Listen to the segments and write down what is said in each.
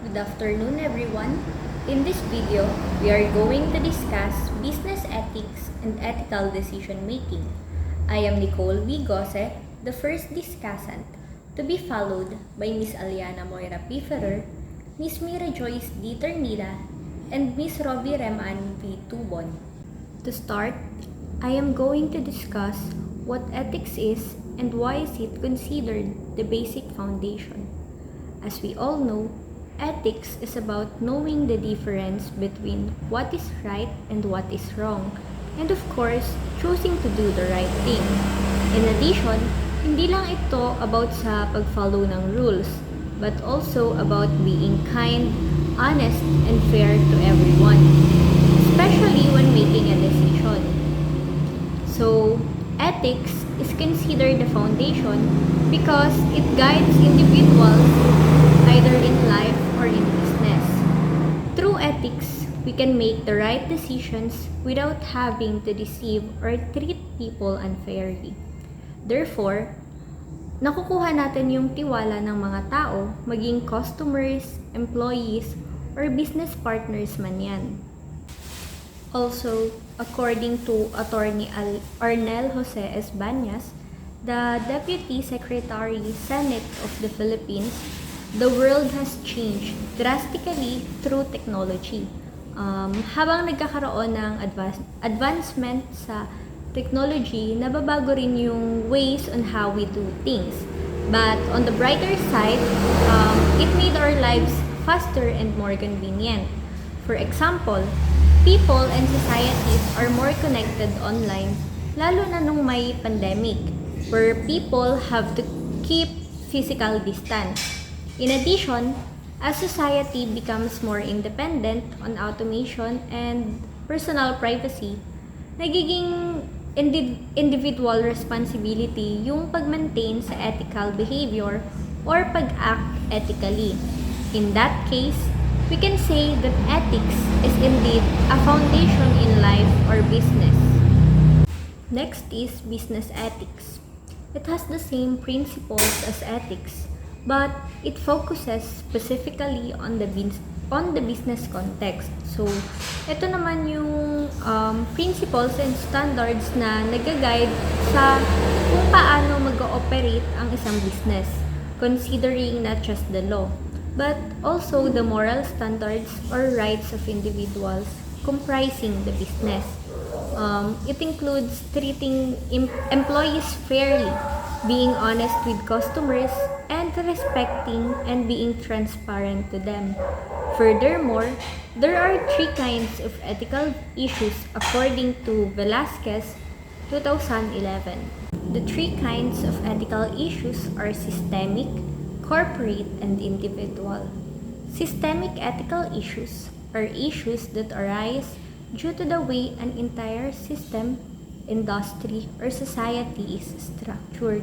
Good afternoon, everyone. In this video, we are going to discuss business ethics and ethical decision making. I am Nicole V. Gose, the first discussant, to be followed by Ms. Aliana Moira P. Ferrer, Ms. Mira Joyce D. Ternida, and Ms. Robbie Reman V. Tubon. To start, I am going to discuss what ethics is and why is it considered the basic foundation. As we all know, ethics is about knowing the difference between what is right and what is wrong, and of course, choosing to do the right thing. In addition, hindi lang ito about sa pag-follow ng rules, but also about being kind, honest, and fair to everyone, especially when making a decision. So, ethics is considered the foundation because it guides individuals either in life or in business. Through ethics, we can make the right decisions without having to deceive or treat people unfairly. Therefore, nakukuha natin yung tiwala ng mga tao, maging customers, employees, or business partners man yan. Also, according to Attorney Arnel Jose S. Banyas, the Deputy Secretary Senate of the Philippines, the world has changed drastically through technology. Habang nagkakaroon ng advancement sa technology, nababago rin yung ways on how we do things. But on the brighter side, it made our lives faster and more convenient. For example, people and societies are more connected online, lalo na nung may pandemic, where people have to keep physical distance. In addition, as society becomes more independent on automation and personal privacy, nagiging individual responsibility yung pag-maintain sa ethical behavior or pag-act ethically. In that case, we can say that ethics is indeed a foundation in life or business. Next is business ethics. It has the same principles as ethics, but it focuses specifically on the business context. So, ito naman yung principles and standards na nag-guide sa kung paano mag-ooperate ang isang business, considering not just the law, but also the moral standards or rights of individuals comprising the business. It includes treating employees fairly, being honest with customers, and respecting and being transparent to them. Furthermore, there are 3 kinds of ethical issues according to Velasquez, 2011. The 3 kinds of ethical issues are systemic, corporate, and individual. Systemic ethical issues are issues that arise due to the way an entire system, industry, or society is structured.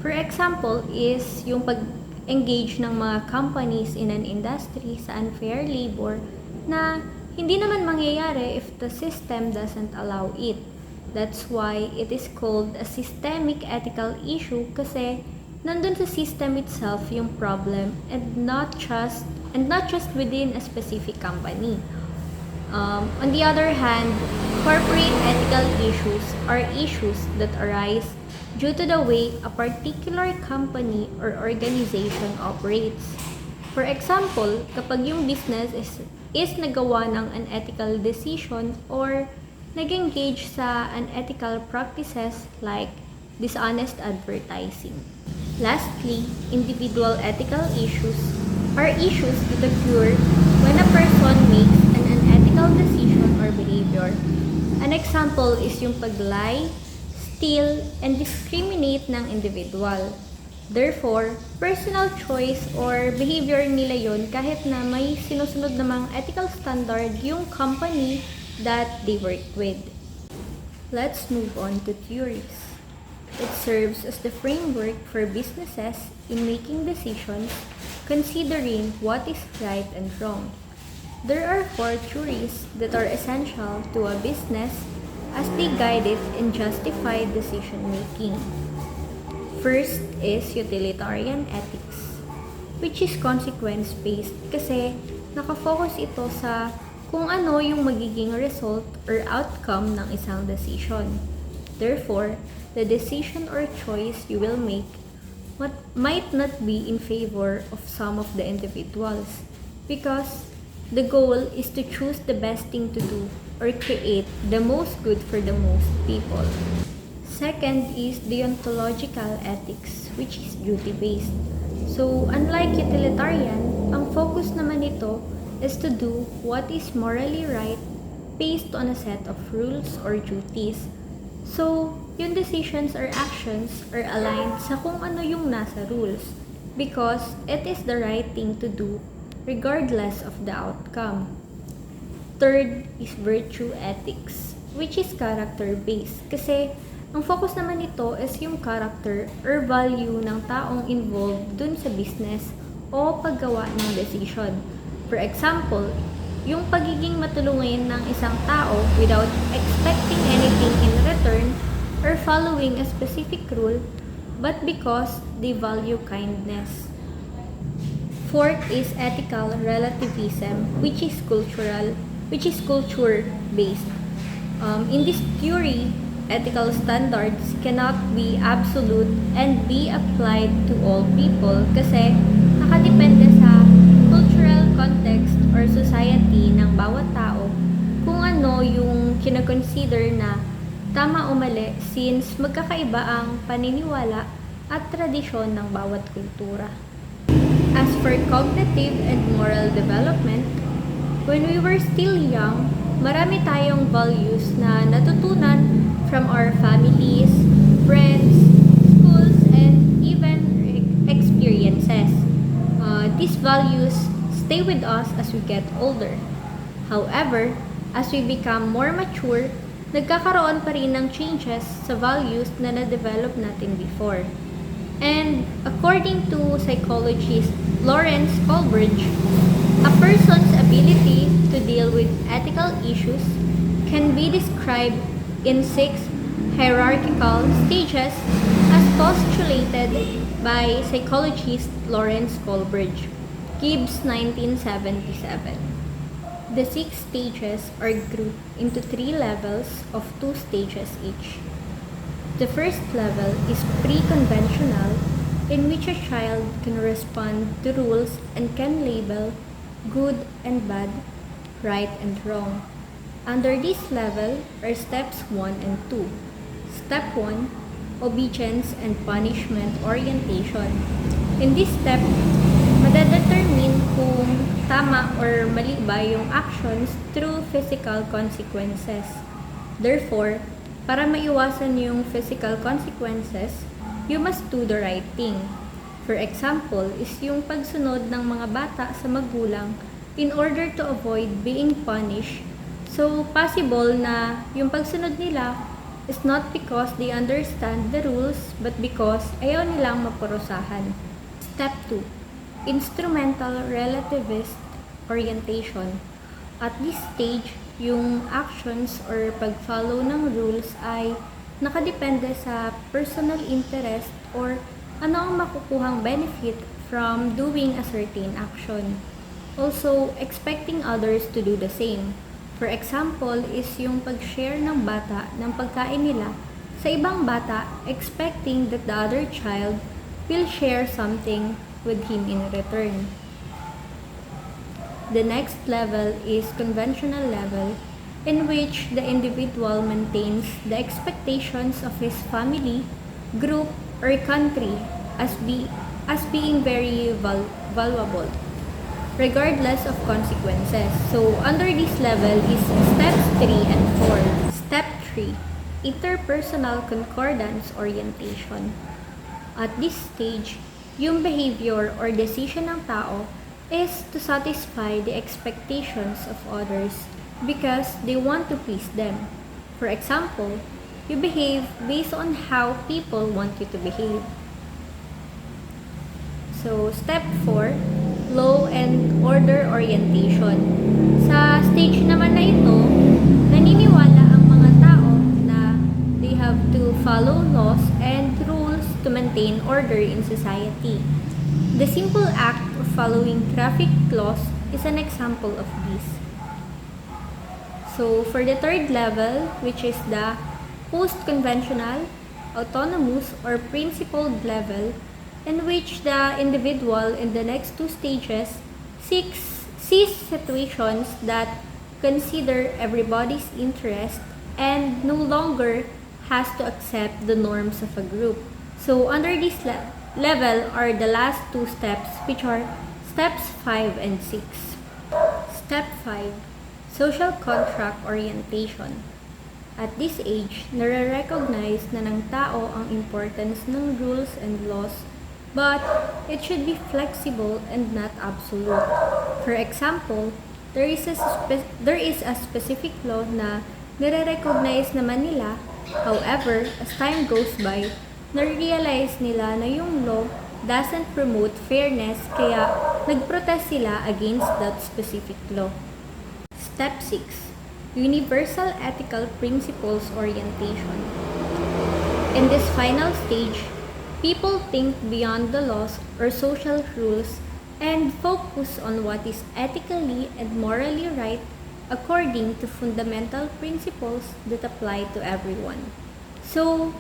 For example, is yung pag-engage ng mga companies in an industry sa unfair labor na hindi naman mangyayari if the system doesn't allow it. That's why it is called a systemic ethical issue kasi nandun sa system itself yung problem and not just within a specific company. On the other hand, corporate ethical issues are issues that arise due to the way a particular company or organization operates. For example, kapag yung business is nagawa ng unethical decision or nag-engage sa unethical practices like dishonest advertising. Lastly, individual ethical issues are issues that occur when a person makes an unethical decision or behavior. An example is yung pag-lie, steal, and discriminate ng individual. Therefore, personal choice or behavior nila yun kahit na may sinusunod namang ethical standard yung company that they work with. Let's move on to theories. It serves as the framework for businesses in making decisions considering what is right and wrong. There are 4 theories that are essential to a business as they guide it in justified decision making. First is utilitarian ethics. which is consequence-based kasi nakafocus ito sa kung ano yung magiging result or outcome ng isang decision. Therefore, the decision or choice you will make might not be in favor of some of the individuals because the goal is to choose the best thing to do or create the most good for the most people. Second is deontological ethics, which is duty-based. So, unlike utilitarian, ang focus naman nito is to do what is morally right based on a set of rules or duties. So, yung decisions or actions are aligned sa kung ano yung nasa rules because it is the right thing to do regardless of the outcome. Third is virtue ethics, which is character-based. Kasi, ang focus naman nito is yung character or value ng taong involved dun sa business o paggawa ng decision. For example, yung pagiging matulungin ng isang tao without expecting anything in return or following a specific rule, but because they value kindness. Fourth is ethical relativism, which is culture-based. In this theory, ethical standards cannot be absolute and be applied to all people kasi nakadepende sa cultural context or society ng bawat tao kung ano yung kinakonsider na tama o mali since magkakaiba ang paniniwala at tradisyon ng bawat kultura. As for cognitive and moral development, when we were still young, marami tayong values na natutunan from our families, friends, schools, and even experiences. These values stay with us as we get older. However, as we become more mature, nagkakaroon pa rin ng changes sa values na na-develop natin before. And according to psychologist Lawrence Colbridge, a person's ability to deal with ethical issues can be described in 6 hierarchical stages as postulated by psychologist Lawrence Colbridge, Gibbs 1977. The 6 stages are grouped into 3 levels of 2 stages each. The first level is pre-conventional, in which a child can respond to rules and can label good and bad, right and wrong. Under this level are steps 1 and 2. Step 1, obedience and punishment orientation. In this step, madadetermine kung tama or mali ba yung actions through physical consequences. Therefore, para maiwasan yung physical consequences, you must do the right thing. For example, is yung pagsunod ng mga bata sa magulang in order to avoid being punished. So, possible na yung pagsunod nila is not because they understand the rules, but because ayaw nilang maparusahan. Step 2, instrumental relativist orientation. At this stage, yung actions or pag-follow ng rules ay nakadepende sa personal interest or ano ang makukuhang benefit from doing a certain action. Also, expecting others to do the same. For example, is yung pag-share ng bata ng pagkain nila sa ibang bata, expecting that the other child will share something with him in return. The next level is conventional level, in which the individual maintains the expectations of his family, group, or country as being very valuable, regardless of consequences. So, under this level is steps 3 and 4. Step 3, interpersonal concordance orientation. At this stage, yung behavior or decision ng tao is to satisfy the expectations of others because they want to please them. For example, you behave based on how people want you to behave. So, step 4, law and order orientation. Sa stage naman na ito, naniniwala ang mga tao na they have to follow laws and rules to maintain order in society. The simple act of following traffic laws is an example of this. So for the third level, which is the post-conventional, autonomous, or principled level, in which the individual in the next two stages sees situations that consider everybody's interest and no longer has to accept the norms of a group. So under this level are the last two steps, which are steps 5 and 6. Step 5, social contract orientation. At this age, nare-recognize na ng tao ang importance ng rules and laws, but it should be flexible and not absolute. For example, there is a specific law na nare-recognize naman nila, however, as time goes by, nare-realize nila na yung law doesn't promote fairness kaya nag-protest sila against that specific law. Step 6, Universal Ethical Principles Orientation. In this final stage, people think beyond the laws or social rules and focus on what is ethically and morally right according to fundamental principles that apply to everyone. So,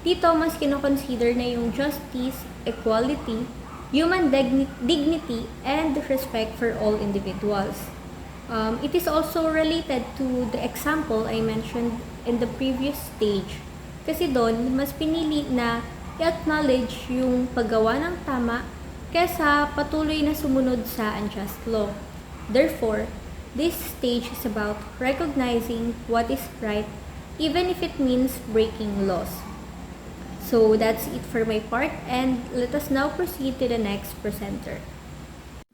dito mas kinoconsider na yung justice, equality, human dignity, and respect for all individuals. It is also related to the example I mentioned in the previous stage. Kasi doon, mas pinili na i-acknowledge yung paggawa ng tama kesa patuloy na sumunod sa unjust law. Therefore, this stage is about recognizing what is right even if it means breaking laws. So that's it for my part, and let us now proceed to the next presenter.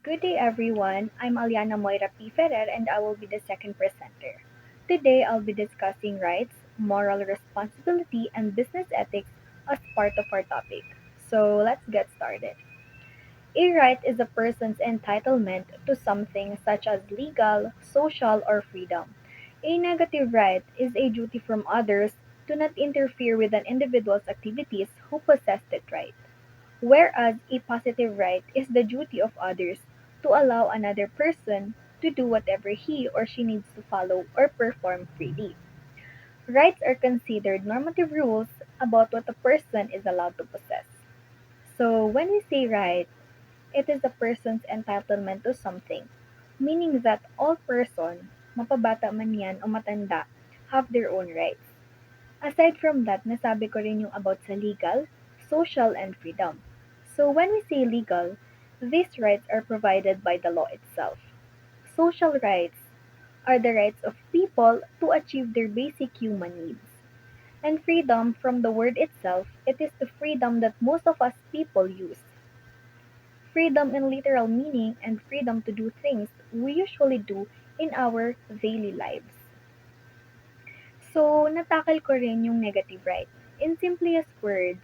Good day, everyone. I'm Aliana Moira P. Ferrer, and I will be the second presenter. Today, I'll be discussing rights, moral responsibility, and business ethics as part of our topic. So, let's get started. A right is a person's entitlement to something such as legal, social, or freedom. A negative right is a duty from others to not interfere with an individual's activities who possess that right. Whereas a positive right is the duty of others to allow another person to do whatever he or she needs to follow or perform freely. Rights are considered normative rules about what a person is allowed to possess. So when we say right, it is a person's entitlement to something, meaning that all person, mapabata man yan o matanda, have their own rights. Aside from that, nasabi ko rin yung about sa legal, social, and freedom. So when we say legal, these rights are provided by the law itself. Social rights are the rights of people to achieve their basic human needs. And freedom, from the word itself, it is the freedom that most of us people use. Freedom in literal meaning and freedom to do things we usually do in our daily lives. So, natakal ko rin yung negative rights. In simplest words,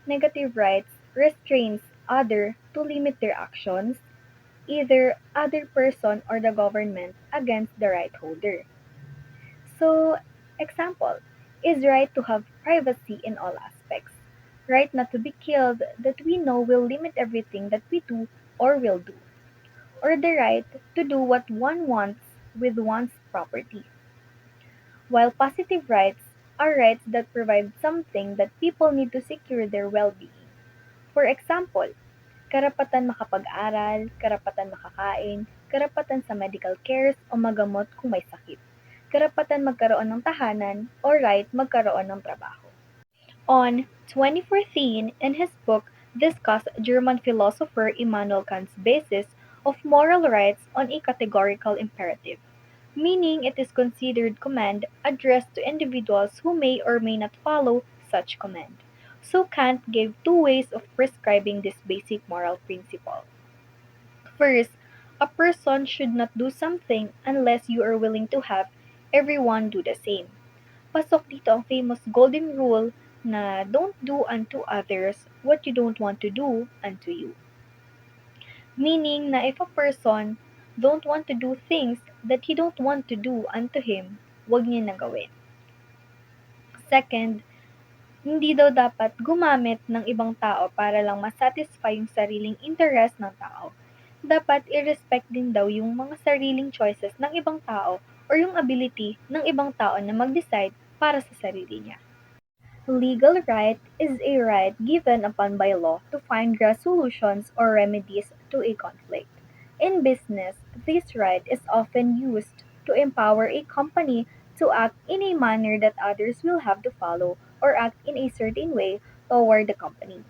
negative rights restrains other to limit their actions, either other person or the government against the right holder. So, example, is right to have privacy in all aspects. Right not to be killed that we know will limit everything that we do or will do. Or the right to do what one wants with one's property. While positive rights are rights that provide something that people need to secure their well-being. For example, karapatan makapag-aral, karapatan makakain, karapatan sa medical cares o magamot kung may sakit, karapatan magkaroon ng tahanan o right magkaroon ng trabaho. On 2014, in his book, discussed German philosopher Immanuel Kant's basis of moral rights on a categorical imperative, meaning it is considered command addressed to individuals who may or may not follow such command. So Kant gave two ways of prescribing this basic moral principle. First, a person should not do something unless you are willing to have everyone do the same. Pasok dito ang famous golden rule na don't do unto others what you don't want to do unto you. Meaning na if a person don't want to do things that he don't want to do unto him, wag niya na gawin. Second, Hindi daw dapat gumamit ng ibang tao para lang ma-satisfy yung sariling interes ng tao. Dapat i-respect din daw yung mga sariling choices ng ibang tao or yung ability ng ibang tao na mag-decide para sa sarili niya. Legal right is a right given upon by law to find resolutions or remedies to a conflict. In business, this right is often used to empower a company to act in a manner that others will have to follow or act in a certain way toward the company.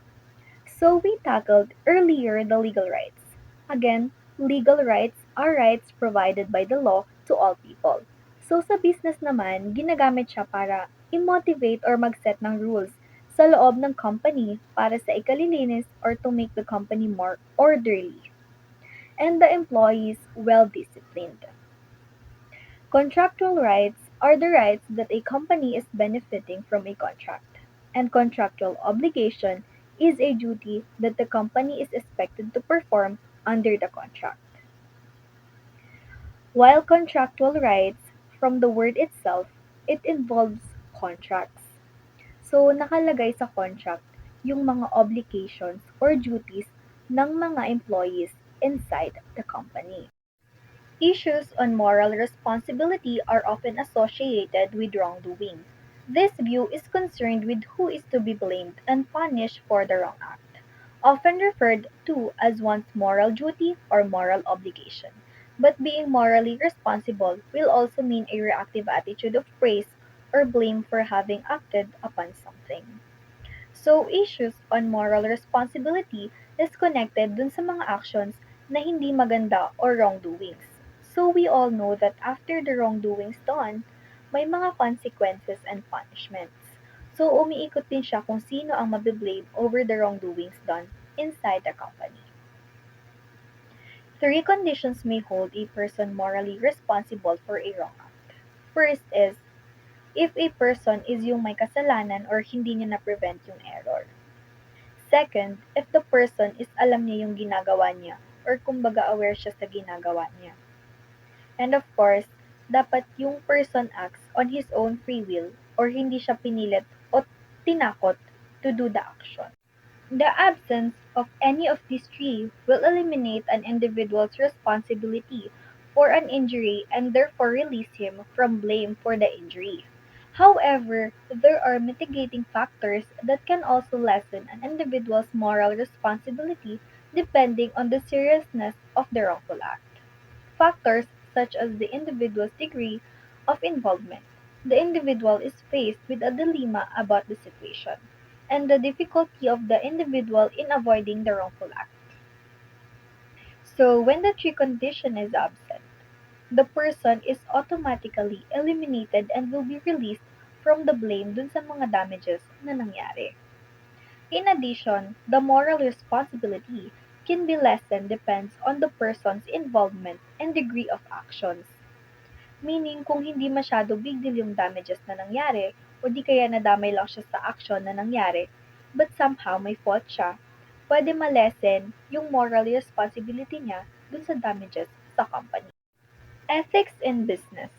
So we tackled earlier the legal rights. Again, legal rights are rights provided by the law to all people. So sa business naman, ginagamit siya para i-motivate or mag-set ng rules sa loob ng company para sa ikalilinis or to make the company more orderly and the employees well-disciplined. Contractual rights are the rights that a company is benefiting from a contract, and contractual obligation is a duty that the company is expected to perform under the contract. While contractual rights, from the word itself, it involves contracts. So, nakalagay sa contract yung mga obligations or duties ng mga employees inside the company. Issues on moral responsibility are often associated with wrongdoing. This view is concerned with who is to be blamed and punished for the wrong act, often referred to as one's moral duty or moral obligation. But being morally responsible will also mean a reactive attitude of praise or blame for having acted upon something. So, issues on moral responsibility is connected dun sa mga actions na hindi maganda or wrongdoings. So, we all know that after the wrongdoings done, may mga consequences and punishments. So, umiikot din siya kung sino ang mabiblame over the wrongdoings done inside the company. Three conditions may hold a person morally responsible for a wrong act. First is, if a person is yung may kasalanan or hindi niya na-prevent yung error. Second, if the person is alam niya yung ginagawa niya or kumbaga aware siya sa ginagawa niya. And of course, dapat yung person acts on his own free will or hindi siya pinilit o tinakot to do the action. The absence of any of these three will eliminate an individual's responsibility for an injury and therefore release him from blame for the injury. However, there are mitigating factors that can also lessen an individual's moral responsibility depending on the seriousness of the wrongful act. Factors such as the individual's degree of involvement. The individual is faced with a dilemma about the situation, and the difficulty of the individual in avoiding the wrongful act. So, when the three condition is absent, the person is automatically eliminated and will be released from the blame dun sa mga damages na nangyari. In addition, the moral responsibility can be lessened depends on the person's involvement and degree of actions. Meaning, kung hindi masyado big deal yung damages na nangyari, o di kaya nadamay lang siya sa action na nangyari, but somehow may fault siya, pwede malesen yung moral responsibility niya dun sa damages sa company. Ethics in business.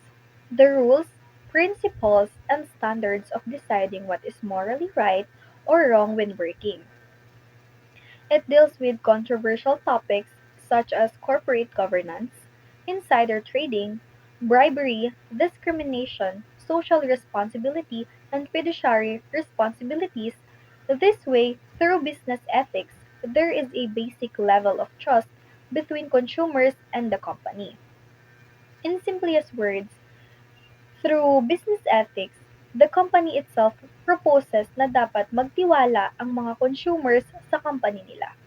The rules, principles, and standards of deciding what is morally right or wrong when working. It deals with controversial topics such as corporate governance, insider trading, bribery, discrimination, social responsibility, and fiduciary responsibilities. This way, through business ethics, there is a basic level of trust between consumers and the company. In simplest words, through business ethics, the company itself proposes na dapat magtiwala ang mga consumers sa company nila.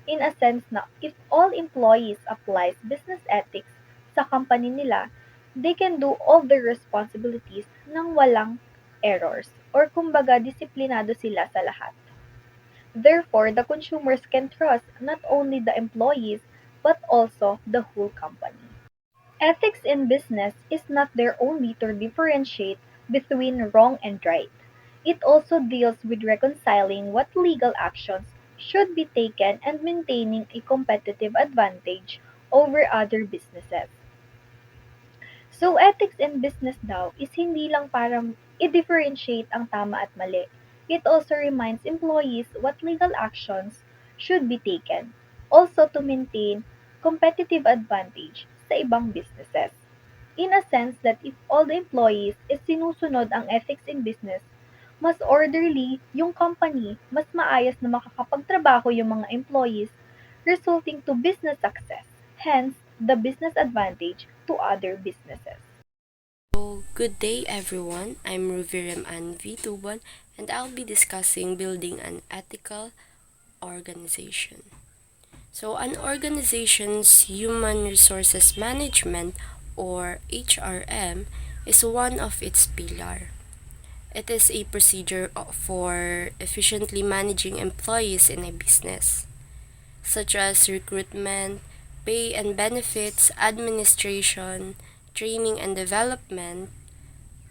In a sense na if all employees applies business ethics sa company nila, they can do all their responsibilities nang walang errors or kumbaga disiplinado sila sa lahat. Therefore, the consumers can trust not only the employees but also the whole company. Ethics in business is not there only to differentiate between wrong and right. It also deals with reconciling what legal actions should be taken and maintaining a competitive advantage over other businesses. So ethics in business daw is hindi lang para i-differentiate ang tama at mali. It also reminds employees what legal actions should be taken, also to maintain competitive advantage sa ibang businesses. In a sense that if all the employees is sinusunod ang ethics in business, mas orderly yung company, mas maayos na makakapagtrabaho yung mga employees, resulting to business success, hence the business advantage to other businesses. So, good day everyone. I'm Ruviram Ann V21 and I'll be discussing building an ethical organization. So, an organization's human resources management or HRM is one of its pillar. It is a procedure for efficiently managing employees in a business, such as recruitment, pay and benefits, administration, training and development,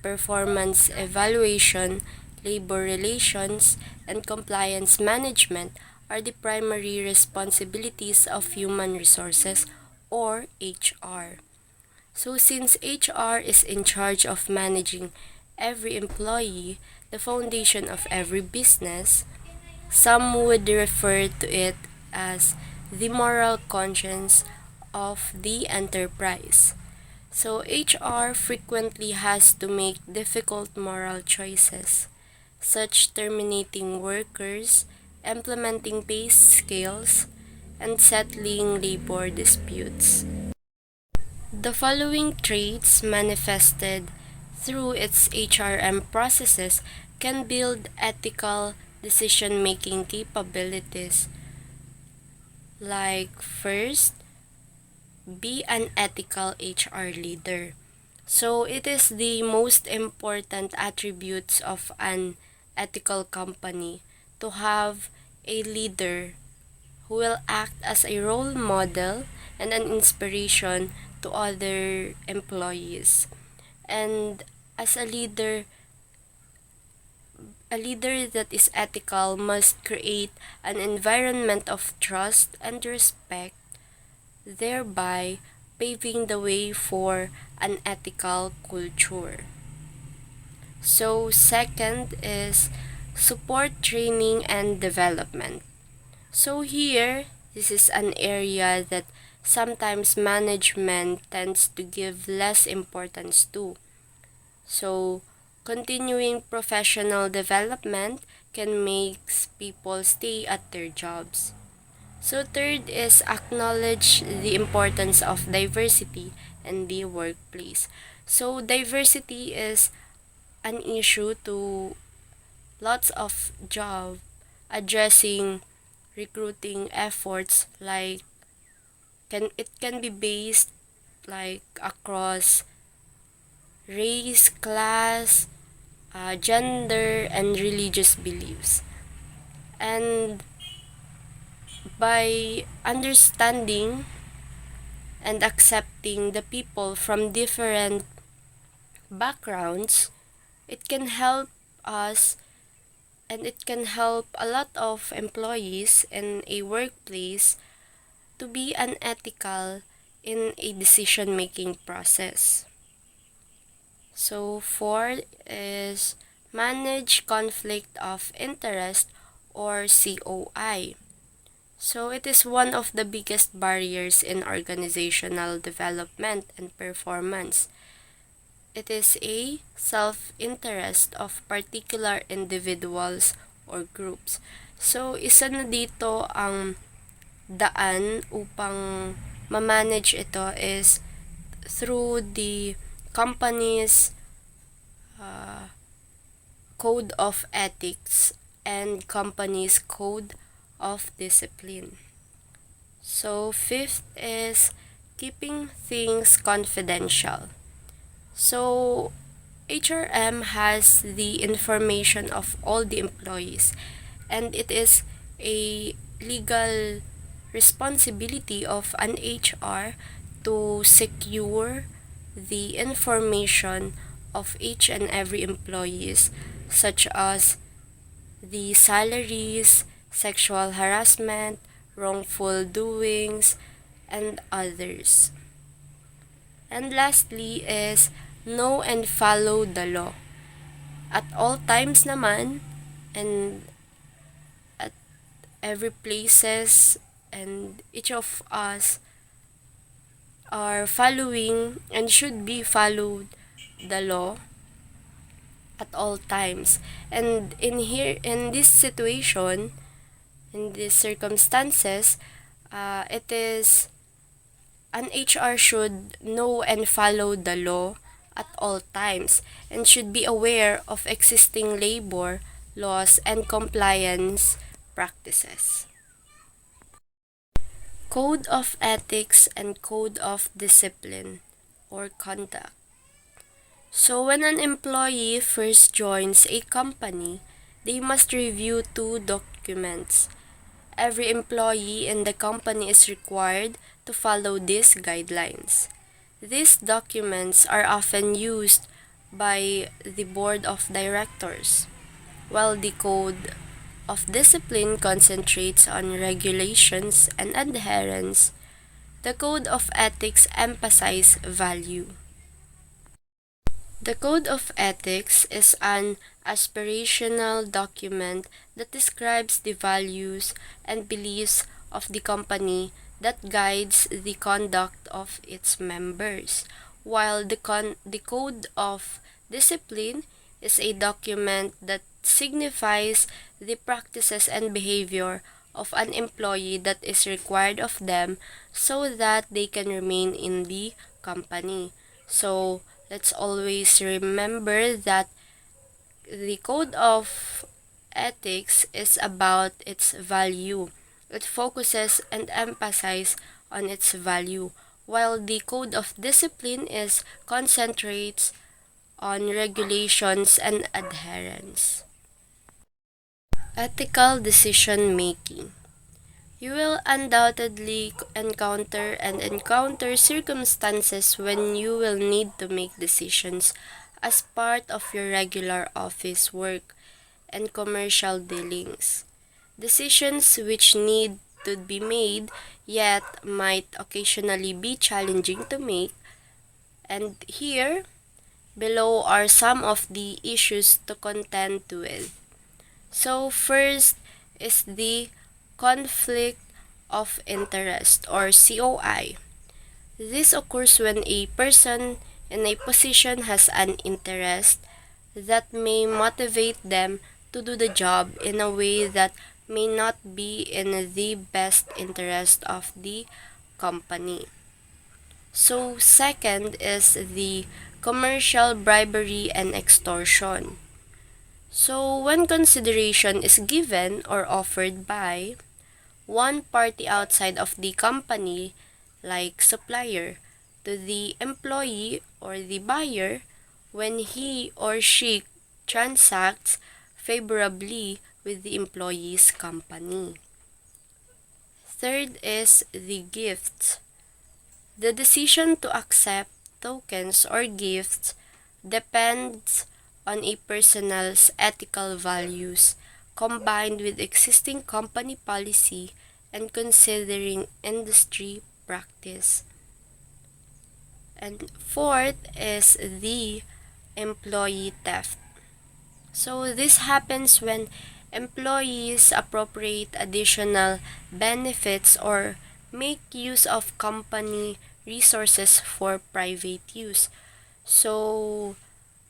performance evaluation, labor relations, and compliance management are the primary responsibilities of human resources or HR. So since HR is in charge of managing every employee, the foundation of every business, some would refer to it as the moral conscience of the enterprise. So HR frequently has to make difficult moral choices, such terminating workers, implementing pay scales, and settling labor disputes. The following traits manifested through its HRM processes can build ethical decision-making capabilities, like first, be an ethical HR leader. So it is the most important attributes of an ethical company to have a leader who will act as a role model and an inspiration to other employees. And as a leader that is ethical must create an environment of trust and respect, thereby paving the way for an ethical culture. So, second is support training and development. So, here, this is an area that sometimes management tends to give less importance to. So, continuing professional development can make people stay at their jobs. So third is acknowledge the importance of diversity in the workplace. So diversity is an issue to lots of job addressing recruiting efforts, like it can be based like across race, class, gender, and religious beliefs. And by understanding and accepting the people from different backgrounds, it can help us and it can help a lot of employees in a workplace to be unethical in a decision making process. So, fourth is manage conflict of interest or COI. So it is one of the biggest barriers in organizational development and performance. It is a self-interest of particular individuals or groups. So isa na dito ang daan upang ma-manage ito is through the company's code of ethics and company's code of discipline. So, fifth is keeping things confidential. So, HRM has the information of all the employees, and it is a legal responsibility of an HR to secure the information of each and every employees, such as the salaries, sexual harassment, wrongful doings, and others. And lastly is know and follow the law. At all times naman, and at every places, and each of us are following and should be followed the law at all times. And in this situation, in these circumstances, it is an HR should know and follow the law at all times and should be aware of existing labor laws and compliance practices. Code of ethics and code of discipline or conduct. So when an employee first joins a company, they must review two documents. Every employee in the company is required to follow these guidelines. These documents are often used by the board of directors, while the code of discipline concentrates on regulations and adherence. The code of ethics emphasizes value. The Code of Ethics is an aspirational document that describes the values and beliefs of the company that guides the conduct of its members, while the Code of Discipline is a document that signifies the practices and behavior of an employee that is required of them so that they can remain in the company. So, let's always remember that the code of ethics is about its value. It focuses and emphasizes on its value, while the code of discipline is concentrates on regulations and adherence. Ethical decision making. You will undoubtedly encounter circumstances when you will need to make decisions as part of your regular office work and commercial dealings. Decisions which need to be made yet might occasionally be challenging to make, and here below are some of the issues to contend with. So first is the conflict of interest or COI. This occurs when a person in a position has an interest that may motivate them to do the job in a way that may not be in the best interest of the company. So second is the commercial bribery and extortion. So when consideration is given or offered by one party outside of the company, like supplier, to the employee or the buyer, when he or she transacts favorably with the employee's company. Third is the gifts. The decision to accept tokens or gifts depends on a person's ethical values combined with existing company policy and considering industry practice. And fourth is the employee theft. So this happens when employees appropriate additional benefits or make use of company resources for private use. So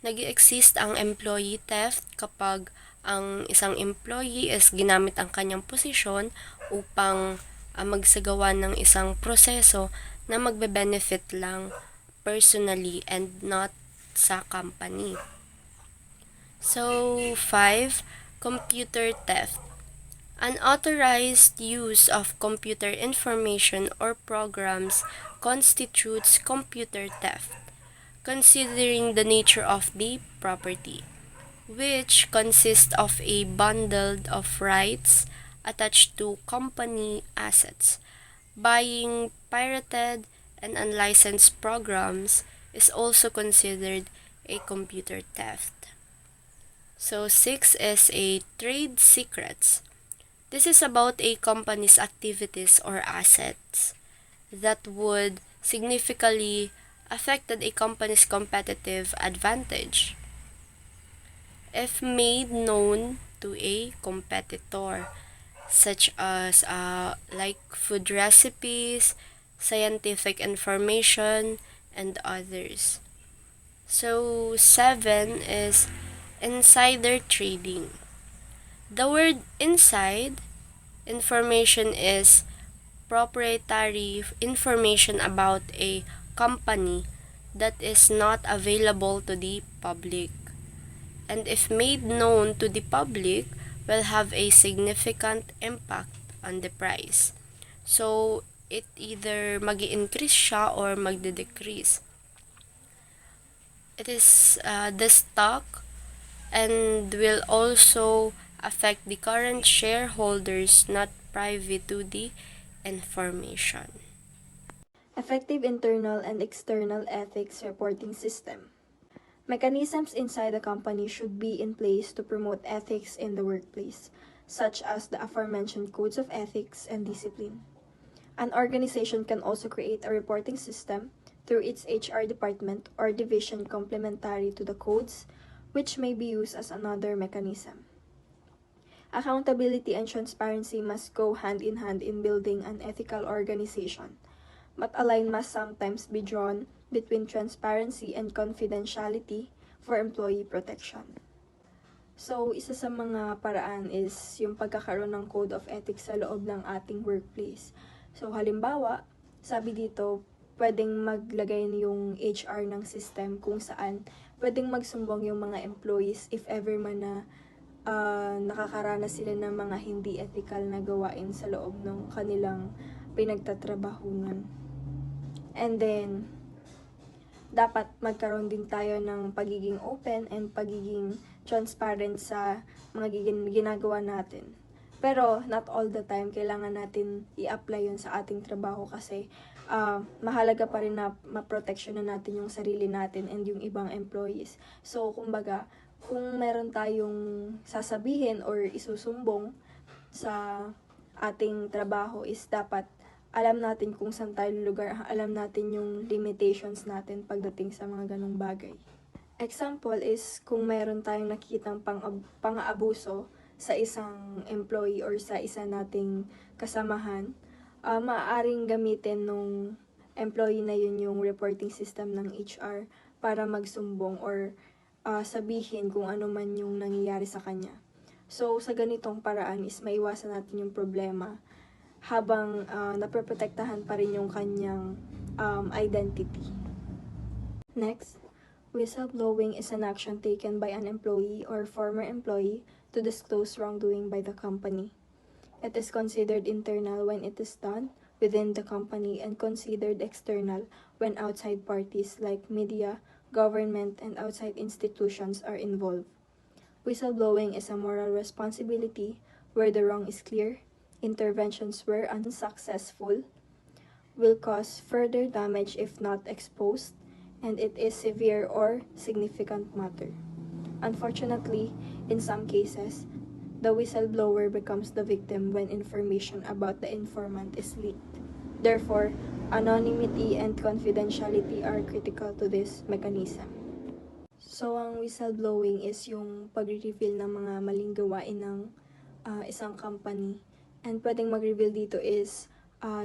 nag-exist ang employee theft kapag ang isang employee is ginamit ang kanyang posisyon upang magsagawa ng isang proseso na magbe-benefit lang personally and not sa company. So, 5. Computer theft. Unauthorized use of computer information or programs constitutes computer theft, considering the nature of the property, which consists of a bundle of rights attached to company assets. Buying pirated and unlicensed programs is also considered a computer theft. So 6 is a trade secrets. This is about a company's activities or assets that would significantly affected a company's competitive advantage. If made known to a competitor, such as like food recipes, scientific information, and others. So 7 is insider trading. The word inside information is proprietary information about a company that is not available to the public, and if made known to the public, will have a significant impact on the price. So, it either mag-increase siya or magde-decrease. It is the stock and will also affect the current shareholders not privy to the information. Effective internal and external ethics reporting system. Mechanisms inside the company should be in place to promote ethics in the workplace, such as the aforementioned codes of ethics and discipline. An organization can also create a reporting system through its HR department or division complementary to the codes, which may be used as another mechanism. Accountability and transparency must go hand in hand in building an ethical organization, but a line must sometimes be drawn between transparency and confidentiality for employee protection. So, isa sa mga paraan is yung pagkakaroon ng code of ethics sa loob ng ating workplace. So, halimbawa, sabi dito, pwedeng maglagay yung HR ng system kung saan pwedeng magsumbong yung mga employees if ever man na nakakaranas sila ng mga hindi ethical na gawain sa loob ng kanilang pinagtatrabahunan. And then, dapat magkaroon din tayo ng pagiging open and pagiging transparent sa mga ginagawa natin. Pero, not all the time, kailangan natin i-apply yun sa ating trabaho kasi mahalaga pa rin na maproteksyon na natin yung sarili natin and yung ibang employees. So, kumbaga, kung meron tayong sasabihin or isusumbong sa ating trabaho is dapat alam natin kung saan tayo lugar, alam natin yung limitations natin pagdating sa mga ganong bagay. Example is kung meron tayong nakikitang pang-aabuso sa isang employee or sa isa nating kasamahan, maaaring gamitin nung employee na yun yung reporting system ng HR para magsumbong or sabihin kung ano man yung nangyayari sa kanya. So, sa ganitong paraan is maiwasan natin yung problema habang naproprotektahan pa rin yung kanyang identity. Next, whistleblowing is an action taken by an employee or former employee to disclose wrongdoing by the company. It is considered internal when it is done within the company and considered external when outside parties like media, government, and outside institutions are involved. Whistleblowing is a moral responsibility where the wrong is clear, interventions were unsuccessful, will cause further damage if not exposed, and it is severe or significant matter. Unfortunately, in some cases, the whistleblower becomes the victim when information about the informant is leaked. Therefore, anonymity and confidentiality are critical to this mechanism. So, ang whistleblowing is yung pag-reveal ng mga maling gawain ng isang company. And pwedeng mag-reveal dito is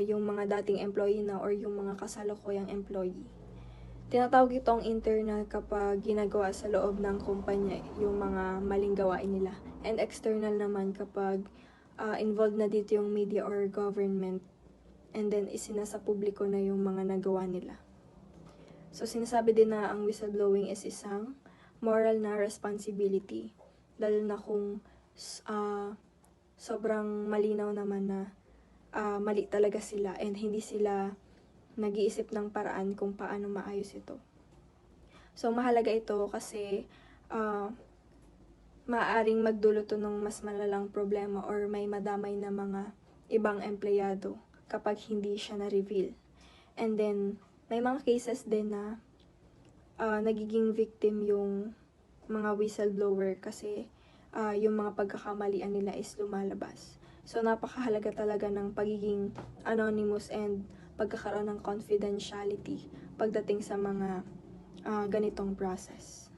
yung mga dating employee na or yung mga kasalukuyang employee. Tinatawag itong internal kapag ginagawa sa loob ng kumpanya yung mga maling gawain nila. And external naman kapag involved na dito yung media or government. And then isinasa publiko na yung mga nagawa nila. So sinasabi din na ang whistleblowing is isang moral na responsibility. Lalo na kung sobrang malinaw naman na mali talaga sila and hindi sila nag-iisip ng paraan kung paano maayos ito. So, mahalaga ito kasi maaaring magdulot to ng mas malalang problema or may madamay na mga ibang empleyado kapag hindi siya na-reveal. And then, may mga cases din na nagiging victim yung mga whistleblower kasi yung mga pagkakamalian nila is lumalabas. So, napakahalaga talaga ng pagiging anonymous and pagkakaroon ng confidentiality pagdating sa mga ganitong process.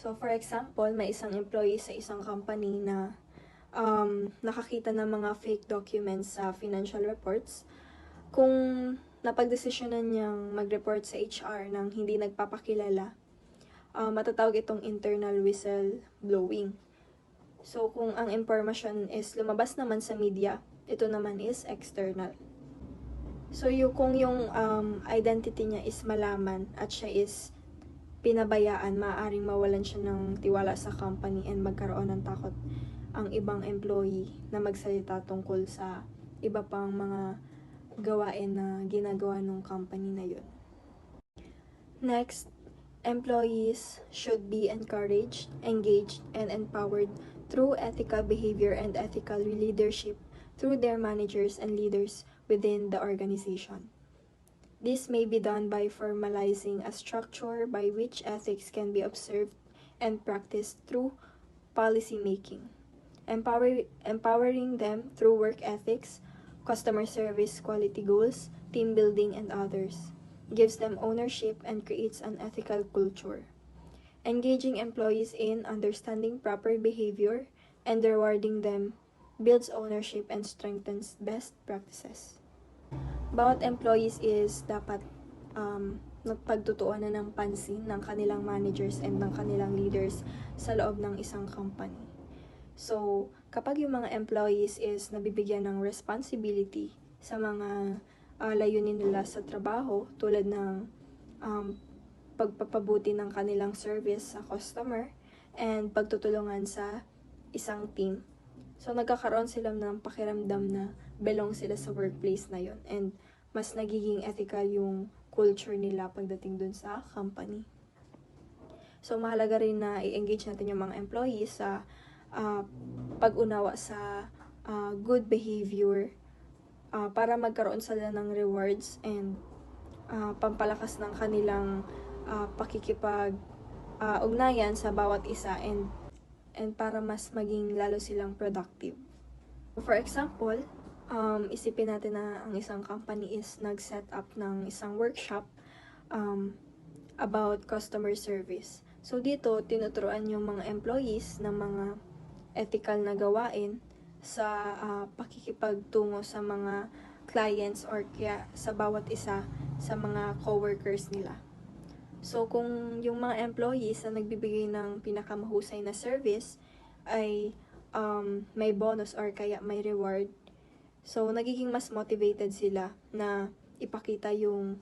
So, for example, may isang employee sa isang company na nakakita ng mga fake documents sa financial reports. Kung napagdesisyonan niyang mag-report sa HR ng hindi nagpapakilala, matatawag itong internal whistleblowing. So, kung ang information is lumabas naman sa media, ito naman is external. So, kung yung identity niya is malaman at siya is pinabayaan, maaaring mawalan siya ng tiwala sa company and magkaroon ng takot ang ibang employee na magsalita tungkol sa iba pang mga gawain na ginagawa ng company na yun. Next, employees should be encouraged, engaged, and empowered through ethical behavior and ethical leadership through their managers and leaders within the organization. This may be done by formalizing a structure by which ethics can be observed and practiced through policy making, empowering them through work ethics, customer service quality goals, team building, and others, gives them ownership and creates an ethical culture. Engaging employees in understanding proper behavior and rewarding them builds ownership and strengthens best practices. Bawat employees is dapat pagtutuunan ng pansin ng kanilang managers and ng kanilang leaders sa loob ng isang company. So, kapag yung mga employees is nabibigyan ng responsibility sa mga layunin nila sa trabaho, tulad ng pagpapabuti ng kanilang service sa customer and pagtutulungan sa isang team, so nagkakaroon sila ng pakiramdam na belong sila sa workplace na yon and mas nagiging ethical yung culture nila pagdating dun sa company. So mahalaga rin na i-engage natin yung mga employees sa pag-unawa sa good behavior para magkaroon sila ng rewards and pampalakas ng kanilang pakikipag-ugnayan sa bawat isa and para mas maging lalo silang productive. For example, isipin natin na ang isang company is nag-set up ng isang workshop about customer service. So dito, tinuturuan yung mga employees ng mga ethical na gawain sa pakikipagtungo sa mga clients or kaya sa bawat isa sa mga coworkers nila. So kung yung mga employees na nagbibigay ng pinakamahusay na service ay may bonus or kaya may reward, so nagiging mas motivated sila na ipakita yung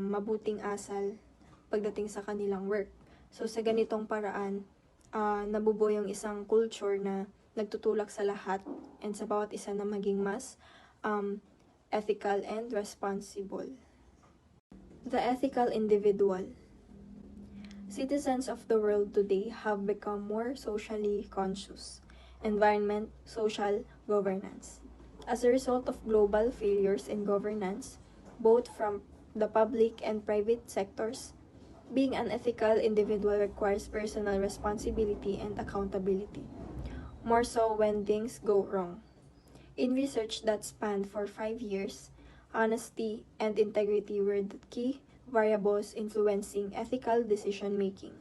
mabuting asal pagdating sa kanilang work. So sa ganitong paraan, nabubuo yung isang culture na nagtutulak sa lahat and sa bawat isa na maging mas ethical and responsible. The ethical individual. Citizens of the world today have become more socially conscious. Environment, social governance. As a result of global failures in governance, both from the public and private sectors, being an ethical individual requires personal responsibility and accountability, more so when things go wrong. In research that spanned for 5 years, honesty and integrity were the key variables influencing ethical decision-making.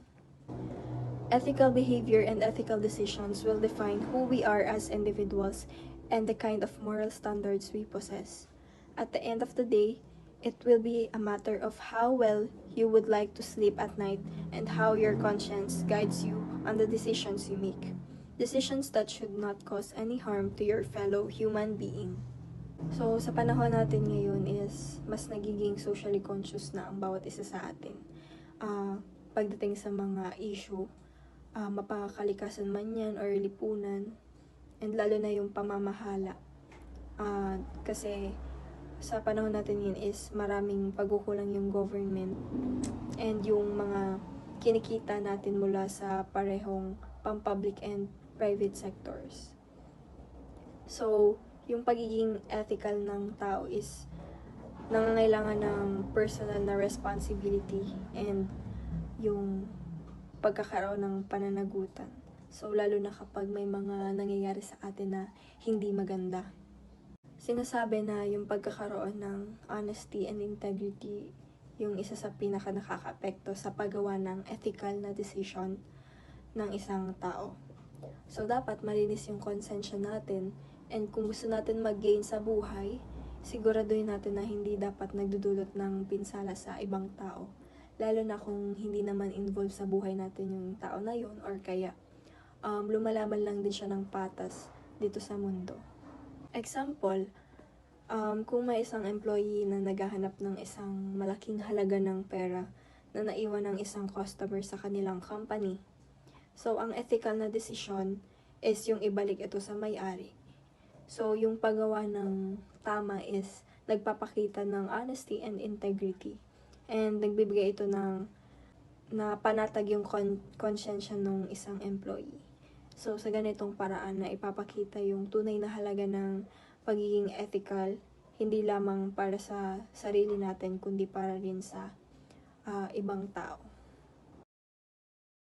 Ethical behavior and ethical decisions will define who we are as individuals and the kind of moral standards we possess. At the end of the day, it will be a matter of how well you would like to sleep at night and how your conscience guides you on the decisions you make. Decisions that should not cause any harm to your fellow human being. So, sa panahon natin ngayon is mas nagiging socially conscious na ang bawat isa sa atin. Pagdating sa mga issue, mapakalikasan man yan or lipunan, and lalo na yung pamamahala. Kasi sa panahon natin yun is maraming pagkukulang yung government and yung mga kinikita natin mula sa parehong pang-public and private sectors. So, yung pagiging ethical ng tao is nangangailangan ng personal na responsibility and yung pagkakaroon ng pananagutan. So, lalo na kapag may mga nangyayari sa atin na hindi maganda. Sinasabi na yung pagkakaroon ng honesty and integrity yung isa sa pinaka nakaka-apekto sa paggawa ng ethical na decision ng isang tao. So, dapat malinis yung konsensya natin, and kung gusto natin mag-gain sa buhay, siguraduhin natin na hindi dapat nagdudulot ng pinsala sa ibang tao. Lalo na kung hindi naman involved sa buhay natin yung tao na yun, or kaya lumalaban lang din siya ng patas dito sa mundo. Example, kung may isang employee na naghahanap ng isang malaking halaga ng pera na naiwan ng isang customer sa kanilang company, so ang ethical na desisyon is yung ibalik ito sa may-ari. So yung paggawa ng tama is nagpapakita ng honesty and integrity, and nagbibigay ito ng na panatag yung konsensya ng isang employee. So, sa ganitong paraan na ipapakita yung tunay na halaga ng pagiging ethical, hindi lamang para sa sarili natin, kundi para rin sa ibang tao.